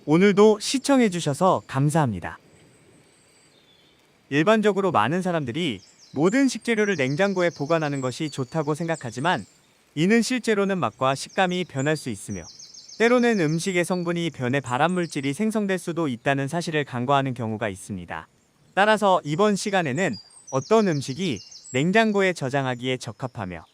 오늘도 시청해주셔서 감사합니다. 일반적으로 많은 사람들이 모든 식재료를 냉장고에 보관하는 것이 좋다고 생각하지만 이는 실제로는 맛과 식감이 변할 수 있으며 때로는 음식의 성분이 변해 발암물질이 생성될 수도 있다는 사실을 간과하는 경우가 있습니다. 따라서 이번 시간에는 어떤 음식이 냉장고에 저장하기에 적합하며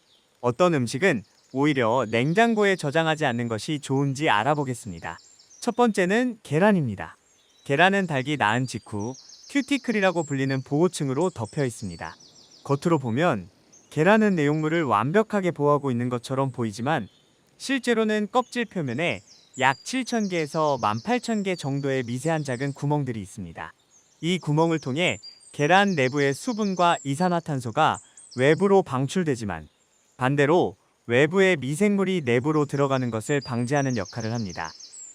어떤 음식은 오히려 냉장고에 저장하지 않는 것이 좋은지 알아보겠습니다. 첫 번째는 계란입니다. 계란은 닭이 낳은 직후 큐티클이라고 불리는 보호층으로 덮여 있습니다. 겉으로 보면 계란은 내용물을 완벽하게 보호하고 있는 것처럼 보이지만 실제로는 껍질 표면에 약 7,000개에서 18,000개 정도의 미세한 작은 구멍들이 있습니다. 이 구멍을 통해 계란 내부의 수분과 이산화탄소가 외부로 방출되지만 반대로 외부의 미생물이 내부로 들어가는 것을 방지하는 역할을 합니다.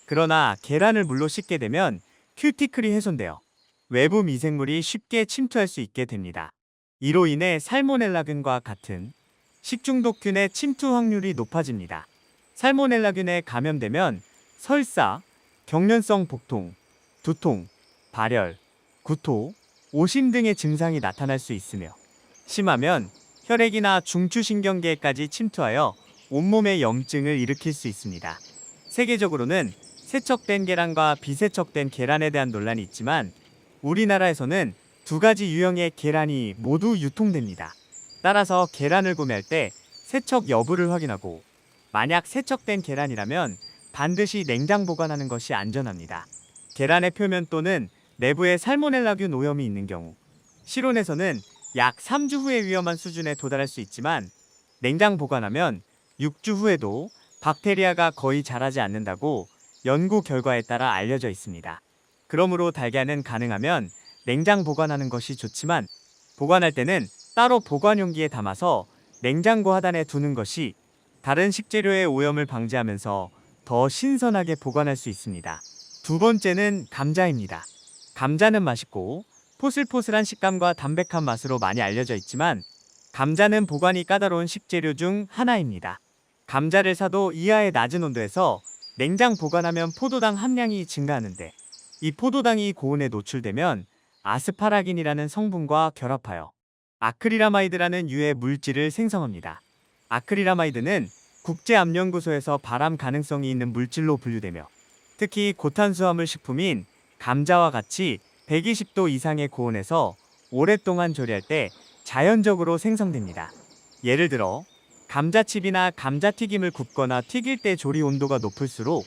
그러나 계란을 물로 씻게 되면 큐티클이 훼손되어 외부 미생물이 쉽게 침투할 수 있게 됩니다. 이로 인해 살모넬라균과 같은 식중독균의 침투 확률이 높아집니다. 살모넬라균에 감염되면 설사, 경련성 복통, 두통, 발열, 구토, 오심 등의 증상이 나타날 수 있으며 심하면 혈액이나 중추신경계에까지 침투하여 온몸에 염증을 일으킬 수 있습니다. 세계적으로는 세척된 계란과 비세척된 계란에 대한 논란이 있지만 우리나라에서는 두 가지 유형의 계란이 모두 유통됩니다. 따라서 계란을 구매할 때 세척 여부를 확인하고 만약 세척된 계란이라면 반드시 냉장 보관하는 것이 안전합니다. 계란의 표면 또는 내부에 살모넬라균 오염이 있는 경우 실온에서는 약 3주 후에 위험한 수준에 도달할 수 있지만 냉장 보관하면 6주 후에도 박테리아가 거의 자라지 않는다고 연구 결과에 따라 알려져 있습니다. 그러므로 달걀은 가능하면 냉장 보관하는 것이 좋지만 보관할 때는 따로 보관 용기에 담아서 냉장고 하단에 두는 것이 다른 식재료의 오염을 방지하면서 더 신선하게 보관할 수 있습니다. 두 번째는 감자입니다. 감자는 맛있고 포슬포슬한 식감과 담백한 맛으로 많이 알려져 있지만 감자는 보관이 까다로운 식재료 중 하나입니다. 감자를 사도 이하의 낮은 온도에서 냉장 보관하면 포도당 함량이 증가하는데 이 포도당이 고온에 노출되면 아스파라긴이라는 성분과 결합하여 아크릴아마이드라는 유해 물질을 생성합니다. 아크릴아마이드는 국제암연구소에서 발암 가능성이 있는 물질로 분류되며 특히 고탄수화물 식품인 감자와 같이 120도 이상의 고온에서 오랫동안 조리할 때 자연적으로 생성됩니다. 예를 들어 감자칩이나 감자튀김을 굽거나 튀길 때 조리 온도가 높을수록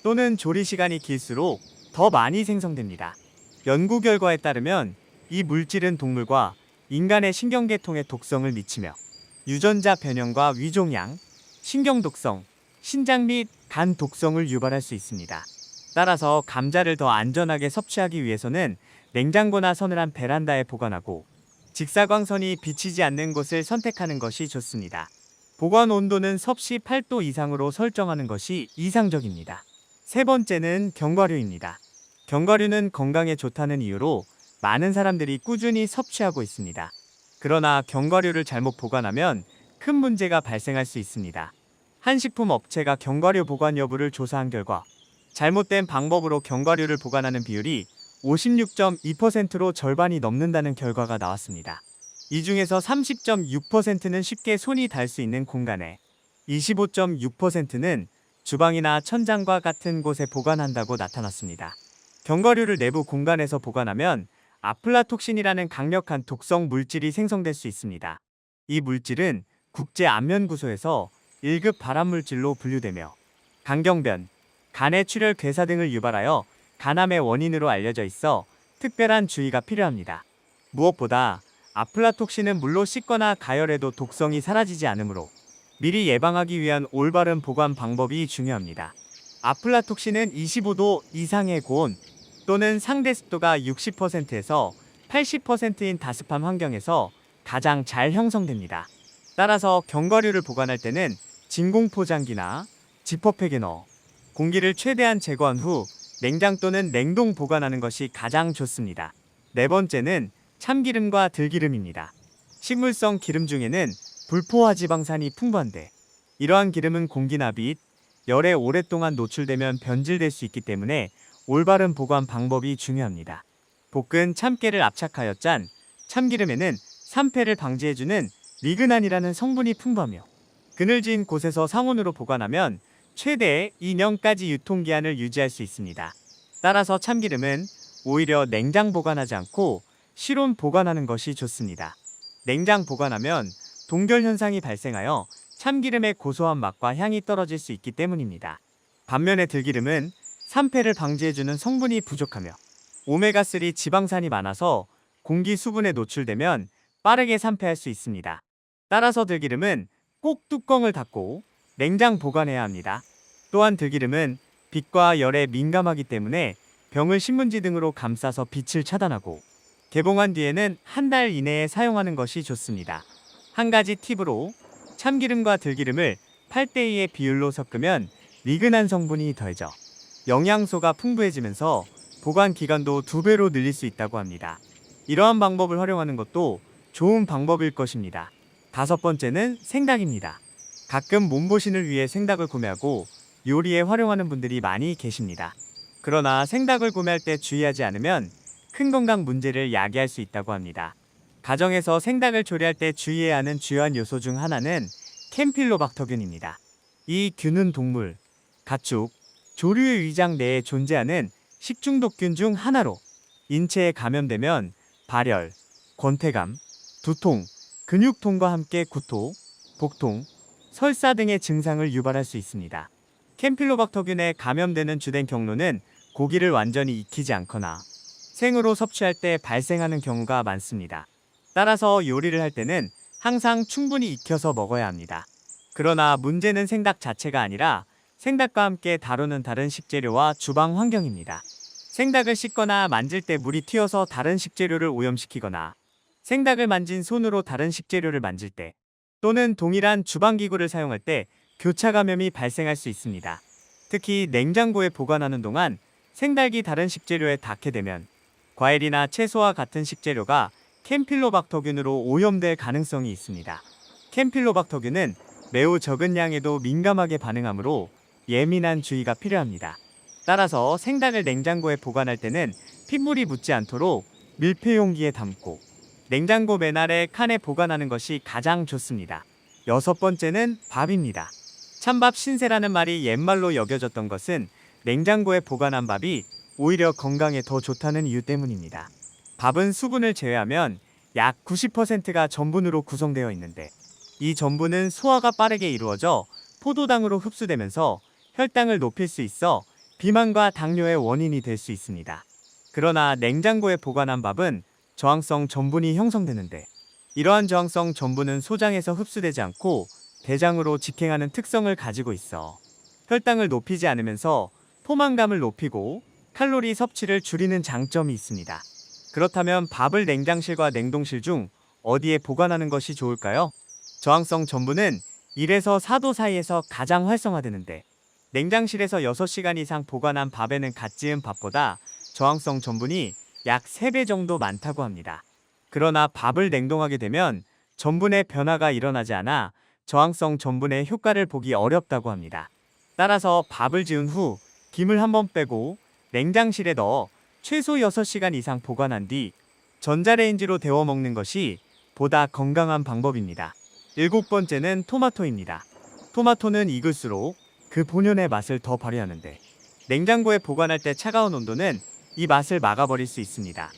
또는 조리 시간이 길수록 더 많이 생성됩니다. 연구 결과에 따르면 이 물질은 동물과 인간의 신경계통에 독성을 미치며 유전자 변형과 위종양, 신경독성, 신장 및 간 독성을 유발할 수 있습니다. 따라서 감자를 더 안전하게 섭취하기 위해서는 냉장고나 서늘한 베란다에 보관하고 직사광선이 비치지 않는 곳을 선택하는 것이 좋습니다. 보관 온도는 섭씨 8도 이상으로 설정하는 것이 이상적입니다. 세 번째는 견과류입니다. 견과류는 건강에 좋다는 이유로 많은 사람들이 꾸준히 섭취하고 있습니다. 그러나 견과류를 잘못 보관하면 큰 문제가 발생할 수 있습니다. 한 식품 업체가 견과류 보관 여부를 조사한 결과 잘못된 방법으로 견과류를 보관하는 비율이 56.2%로 절반이 넘는다는 결과가 나왔습니다. 이 중에서 30.6%는 쉽게 손이 닿을 수 있는 공간에, 25.6%는 주방이나 천장과 같은 곳에 보관한다고 나타났습니다. 견과류를 내부 공간에서 보관하면 아플라톡신이라는 강력한 독성 물질이 생성될 수 있습니다. 이 물질은 국제암연구소에서 1급 발암물질로 분류되며 간경변, 간의 출혈 괴사 등을 유발하여 간암의 원인으로 알려져 있어 특별한 주의가 필요합니다. 무엇보다 아플라톡신은 물로 씻거나 가열해도 독성이 사라지지 않으므로 미리 예방하기 위한 올바른 보관 방법이 중요합니다. 아플라톡신은 25도 이상의 고온 또는 상대 습도가 60%에서 80%인 다습한 환경에서 가장 잘 형성됩니다. 따라서 견과류를 보관할 때는 진공포장기나 지퍼백에 넣어 공기를 최대한 제거한 후 냉장 또는 냉동 보관하는 것이 가장 좋습니다. 네 번째는 참기름과 들기름입니다. 식물성 기름 중에는 불포화 지방산이 풍부한데 이러한 기름은 공기나 빛, 열에 오랫동안 노출되면 변질될 수 있기 때문에 올바른 보관 방법이 중요합니다. 볶은 참깨를 압착하여 짠 참기름에는 산패를 방지해주는 리그난이라는 성분이 풍부하며 그늘진 곳에서 상온으로 보관하면 최대 2년까지 유통기한을 유지할 수 있습니다. 따라서 참기름은 오히려 냉장 보관하지 않고 실온 보관하는 것이 좋습니다. 냉장 보관하면 동결 현상이 발생하여 참기름의 고소한 맛과 향이 떨어질 수 있기 때문입니다. 반면에 들기름은 산패를 방지해주는 성분이 부족하며 오메가3 지방산이 많아서 공기 수분에 노출되면 빠르게 산패할 수 있습니다. 따라서 들기름은 꼭 뚜껑을 닫고 냉장 보관해야 합니다. 또한 들기름은 빛과 열에 민감하기 때문에 병을 신문지 등으로 감싸서 빛을 차단하고 개봉한 뒤에는 한 달 이내에 사용하는 것이 좋습니다. 한 가지 팁으로 참기름과 들기름을 8:2의 비율로 섞으면 리그난 성분이 더해져 영양소가 풍부해지면서 보관 기간도 2배로 늘릴 수 있다고 합니다. 이러한 방법을 활용하는 것도 좋은 방법일 것입니다. 5번째는 생닭입니다. 가끔 몸보신을 위해 생닭을 구매하고 요리에 활용하는 분들이 많이 계십니다. 그러나 생닭을 구매할 때 주의하지 않으면 큰 건강 문제를 야기할 수 있다고 합니다. 가정에서 생닭을 조리할 때 주의해야 하는 주요한 요소 중 하나는 캠필로박터균입니다. 이 균은 동물, 가축, 조류의 위장 내에 존재하는 식중독균 중 하나로 인체에 감염되면 발열, 권태감, 두통, 근육통과 함께 구토, 복통, 설사 등의 증상을 유발할 수 있습니다. 캠필로박터균에 감염되는 주된 경로는 고기를 완전히 익히지 않거나 생으로 섭취할 때 발생하는 경우가 많습니다. 따라서 요리를 할 때는 항상 충분히 익혀서 먹어야 합니다. 그러나 문제는 생닭 자체가 아니라 생닭과 함께 다루는 다른 식재료와 주방 환경입니다. 생닭을 씻거나 만질 때 물이 튀어서 다른 식재료를 오염시키거나 생닭을 만진 손으로 다른 식재료를 만질 때 또는 동일한 주방기구를 사용할 때 교차 감염이 발생할 수 있습니다. 특히 냉장고에 보관하는 동안 생닭이 다른 식재료에 닿게 되면 과일이나 채소와 같은 식재료가 캠필로박터균으로 오염될 가능성이 있습니다. 캠필로박터균은 매우 적은 양에도 민감하게 반응하므로 예민한 주의가 필요합니다. 따라서 생닭을 냉장고에 보관할 때는 핏물이 묻지 않도록 밀폐용기에 담고 냉장고 맨아래 칸에 보관하는 것이 가장 좋습니다. 6번째는 밥입니다. 찬밥 신세라는 말이 옛말로 여겨졌던 것은 냉장고에 보관한 밥이 오히려 건강에 더 좋다는 이유 때문입니다. 밥은 수분을 제외하면 약 90%가 전분으로 구성되어 있는데 이 전분은 소화가 빠르게 이루어져 포도당으로 흡수되면서 혈당을 높일 수 있어 비만과 당뇨의 원인이 될 수 있습니다. 그러나 냉장고에 보관한 밥은 저항성 전분이 형성되는데 이러한 저항성 전분은 소장에서 흡수되지 않고 대장으로 직행하는 특성을 가지고 있어 혈당을 높이지 않으면서 포만감을 높이고 칼로리 섭취를 줄이는 장점이 있습니다. 그렇다면 밥을 냉장실과 냉동실 중 어디에 보관하는 것이 좋을까요? 저항성 전분은 1에서 4도 사이에서 가장 활성화되는데 냉장실에서 6시간 이상 보관한 밥에는 갓 지은 밥보다 저항성 전분이 약 3배 정도 많다고 합니다. 그러나 밥을 냉동하게 되면 전분의 변화가 일어나지 않아 저항성 전분의 효과를 보기 어렵다고 합니다. 따라서 밥을 지은 후 김을 한번 빼고 냉장실에 넣어 최소 6시간 이상 보관한 뒤 전자레인지로 데워 먹는 것이 보다 건강한 방법입니다. 7번째는 토마토입니다. 토마토는 익을수록 그 본연의 맛을 더 발휘하는데 냉장고에 보관할 때 차가운 온도는 이 맛을 막아버릴 수 있습니다.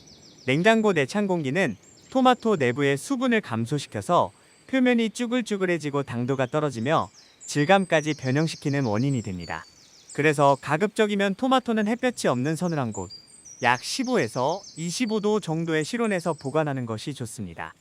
냉장고 내 찬 공기는 토마토 내부의 수분을 감소시켜서 표면이 쭈글쭈글해지고 당도가 떨어지며 질감까지 변형시키는 원인이 됩니다. 그래서 가급적이면 토마토는 햇볕이 없는 서늘한 곳, 약 15에서 25도 정도의 실온에서 보관하는 것이 좋습니다.